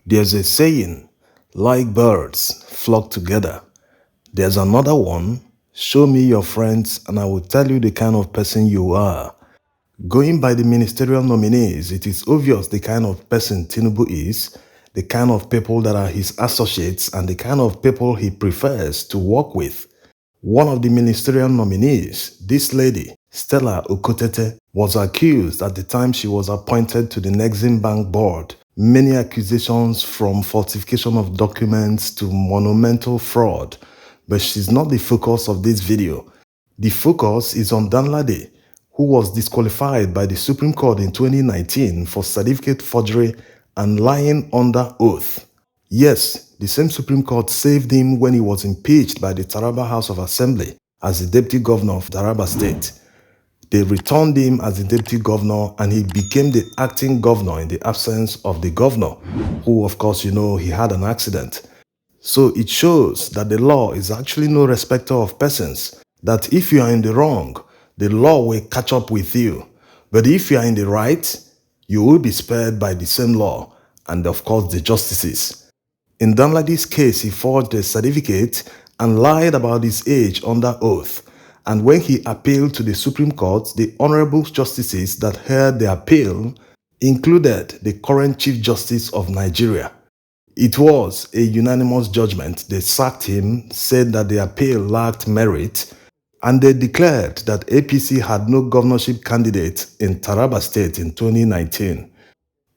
There's a saying, like birds flock together. There's another one, show me your friends and I will tell you the kind of person you are. Going by the ministerial nominees, it is obvious the kind of person Tinubu is, the kind of people that are his associates, and the kind of people he prefers to work with. One of the ministerial nominees, this lady, Stella Okotete, was accused at the time she was appointed to the Nexim Bank board. Many accusations from falsification of documents to monumental fraud. But she's not the focus of this video. The focus is on Danladi, who was disqualified by the Supreme Court in 2019 for certificate forgery and lying under oath. Yes, the same Supreme Court saved him when he was impeached by the Taraba House of Assembly as the Deputy Governor of Taraba State. They returned him as the Deputy Governor and he became the acting governor in the absence of the governor, who of course he had an accident. So it shows that the law is actually no respecter of persons, that if you are in the wrong, the law will catch up with you. But if you are in the right, you will be spared by the same law and of course the justices. In Danladi's case, he forged a certificate and lied about his age under oath. And when he appealed to the Supreme Court, the honorable justices that heard the appeal included the current Chief Justice of Nigeria. It was a unanimous judgment. They sacked him, said that the appeal lacked merit, and they declared that APC had no governorship candidate in Taraba State in 2019.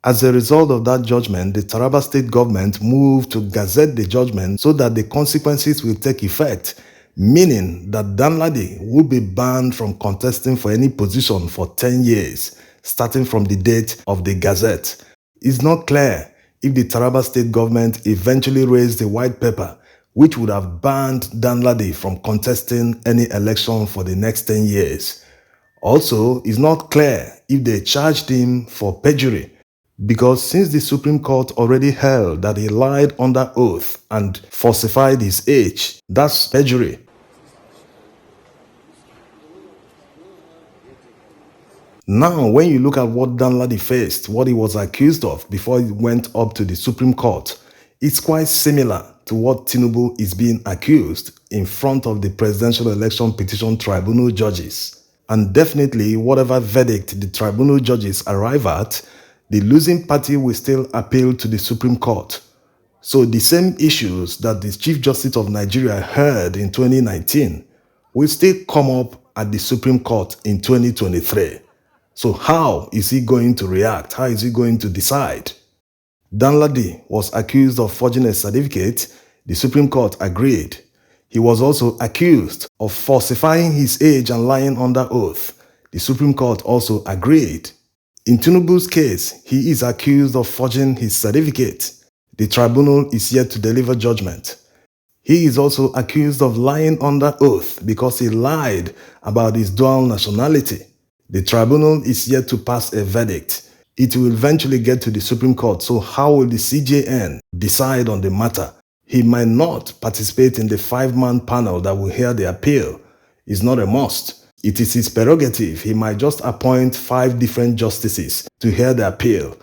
As a result of that judgment, the Taraba State government moved to gazette the judgment so that the consequences will take effect, meaning that Danladi would be banned from contesting for any position for 10 years, starting from the date of the gazette. It's not clear if the Taraba State government eventually raised a white paper which would have banned Danladi from contesting any election for the next 10 years. Also, it's not clear if they charged him for perjury, because since the Supreme Court already held that he lied under oath and falsified his age, that's perjury. Now, when you look at what Danladi faced, what he was accused of before he went up to the Supreme Court, it's quite similar to what Tinubu is being accused in front of the Presidential Election Petition Tribunal judges. And definitely, whatever verdict the tribunal judges arrive at, the losing party will still appeal to the Supreme Court. So the same issues that the Chief Justice of Nigeria heard in 2019 will still come up at the Supreme Court in 2023. So how is he going to react? How is he going to decide? Danladi was accused of forging a certificate. The Supreme Court agreed. He was also accused of falsifying his age and lying under oath. The Supreme Court also agreed. In Tinubu's case, he is accused of forging his certificate. The tribunal is yet to deliver judgment. He is also accused of lying under oath because he lied about his dual nationality. The tribunal is yet to pass a verdict. It will eventually get to the Supreme Court, so how will the CJN decide on the matter? He might not participate in the 5-man panel that will hear the appeal. It's not a must. It is his prerogative. He might just appoint 5 different justices to hear the appeal.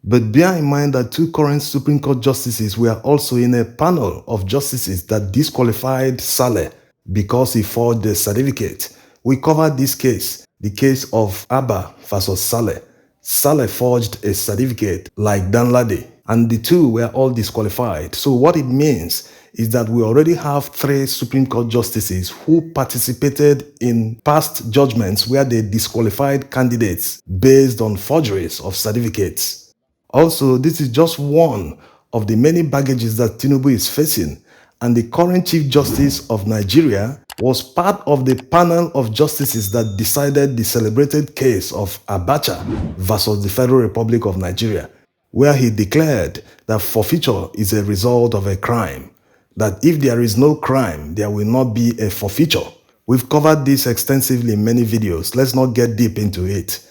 But bear in mind that 2 current Supreme Court justices were also in a panel of justices that disqualified Saleh because he forged the certificate. We covered this case, the case of Abba versus Saleh. Saleh forged a certificate like Danladi, and the 2 were all disqualified. So what it means is that we already have 3 Supreme Court justices who participated in past judgments where they disqualified candidates based on forgeries of certificates. Also, this is just one of the many baggages that Tinubu is facing, and the current Chief Justice of Nigeria was part of the panel of justices that decided the celebrated case of Abacha versus the Federal Republic of Nigeria, where he declared that forfeiture is a result of a crime, that if there is no crime, there will not be a forfeiture. We've covered this extensively in many videos. Let's not get deep into it.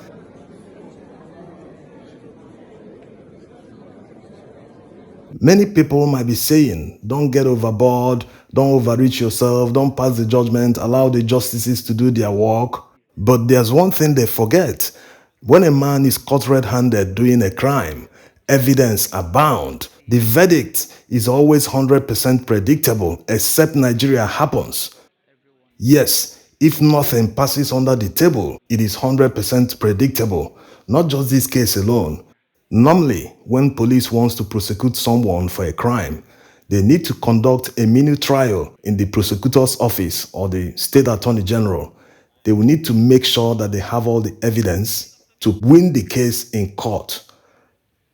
Many people might be saying, don't get overboard, don't overreach yourself, don't pass the judgment, allow the justices to do their work. But there's one thing they forget. When a man is caught red-handed doing a crime, evidence abound. The verdict is always 100% predictable, except Nigeria happens. Yes, if nothing passes under the table, it is 100% predictable. Not just this case alone. Normally, when police wants to prosecute someone for a crime, they need to conduct a mini trial in the prosecutor's office or the state attorney general. They will need to make sure that they have all the evidence to win the case in court.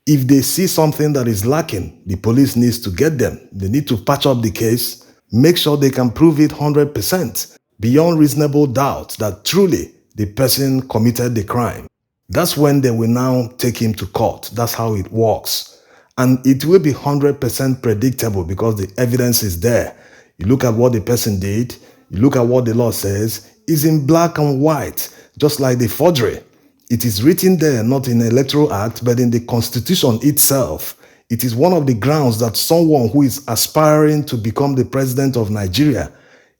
If they see something that is lacking, the police needs to get them. They need to patch up the case, make sure they can prove it 100% beyond reasonable doubt that truly the person committed the crime. That's when they will now take him to court. That's how it works. And it will be 100% predictable because the evidence is there. You look at what the person did, you look at what the law says, it's in black and white, just like the forgery. It is written there, not in the Electoral Act, but in the Constitution itself. It is one of the grounds that someone who is aspiring to become the president of Nigeria,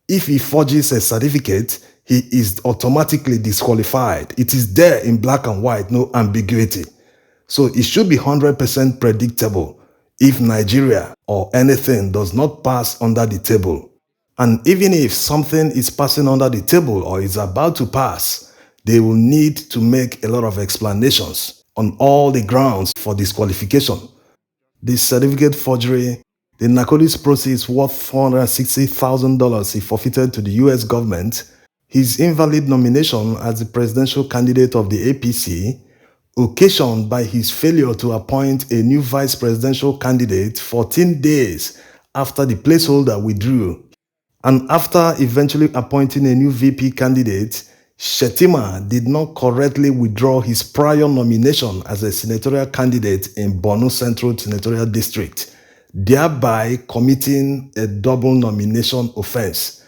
if he forges a certificate, he is automatically disqualified. It is there in black and white, no ambiguity. So it should be 100% predictable if Nigeria or anything does not pass under the table. And even if something is passing under the table or is about to pass, they will need to make a lot of explanations on all the grounds for disqualification. The certificate forgery, the narcotics proceeds worth $460,000 he forfeited to the US government, his invalid nomination as the presidential candidate of the APC, occasioned by his failure to appoint a new vice presidential candidate 14 days after the placeholder withdrew. And after eventually appointing a new VP candidate, Shettima did not correctly withdraw his prior nomination as a senatorial candidate in Borno Central Senatorial District, thereby committing a double nomination offense.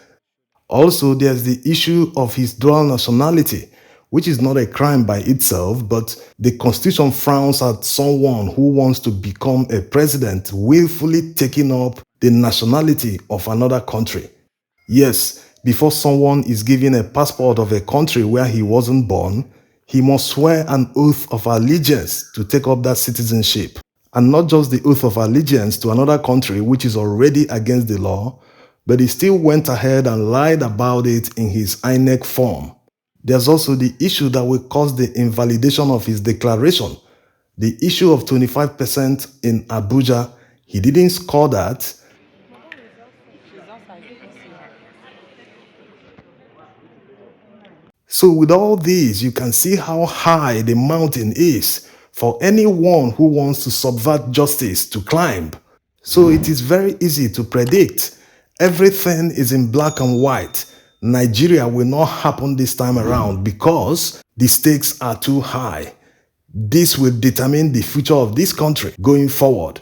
Also, there's the issue of his dual nationality, which is not a crime by itself, but the Constitution frowns at someone who wants to become a president willfully taking up the nationality of another country. Yes, before someone is given a passport of a country where he wasn't born, he must swear an oath of allegiance to take up that citizenship. And not just the oath of allegiance to another country which is already against the law, but he still went ahead and lied about it in his INEC form. There's also the issue that will cause the invalidation of his declaration. The issue of 25% in Abuja, he didn't score that. So with all these, you can see how high the mountain is for anyone who wants to subvert justice to climb. So it is very easy to predict. Everything is in black and white. Nigeria will not happen this time around because the stakes are too high. This will determine the future of this country going forward.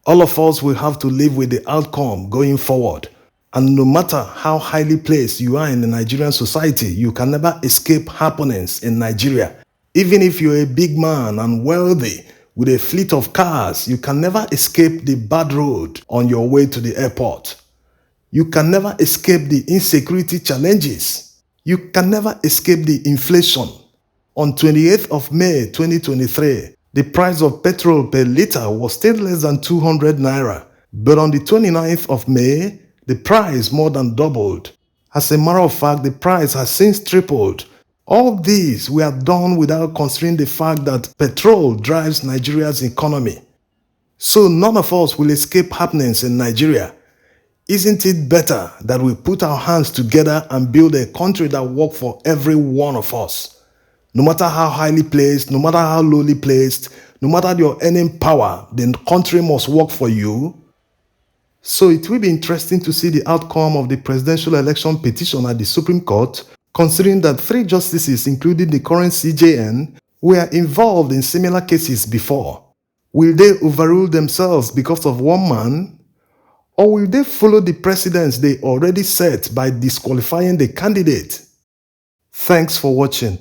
All of us will have to live with the outcome going forward. And no matter how highly placed you are in the Nigerian society, you can never escape happenings in Nigeria. Even if you're a big man and wealthy with a fleet of cars, you can never escape the bad road on your way to the airport. You can never escape the insecurity challenges. You can never escape the inflation. On 28th of May 2023, the price of petrol per liter was still less than 200 naira. But on the 29th of May, the price more than doubled. As a matter of fact, the price has since tripled. All these were done without considering the fact that petrol drives Nigeria's economy. So none of us will escape happenings in Nigeria. Isn't it better that we put our hands together and build a country that works for every one of us? No matter how highly placed, no matter how lowly placed, no matter your earning power, the country must work for you. So it will be interesting to see the outcome of the presidential election petition at the Supreme Court, considering that 3 justices, including the current CJN, were involved in similar cases before. Will they overrule themselves because of one man? Or will they follow the precedents they already set by disqualifying the candidate? Thanks for watching.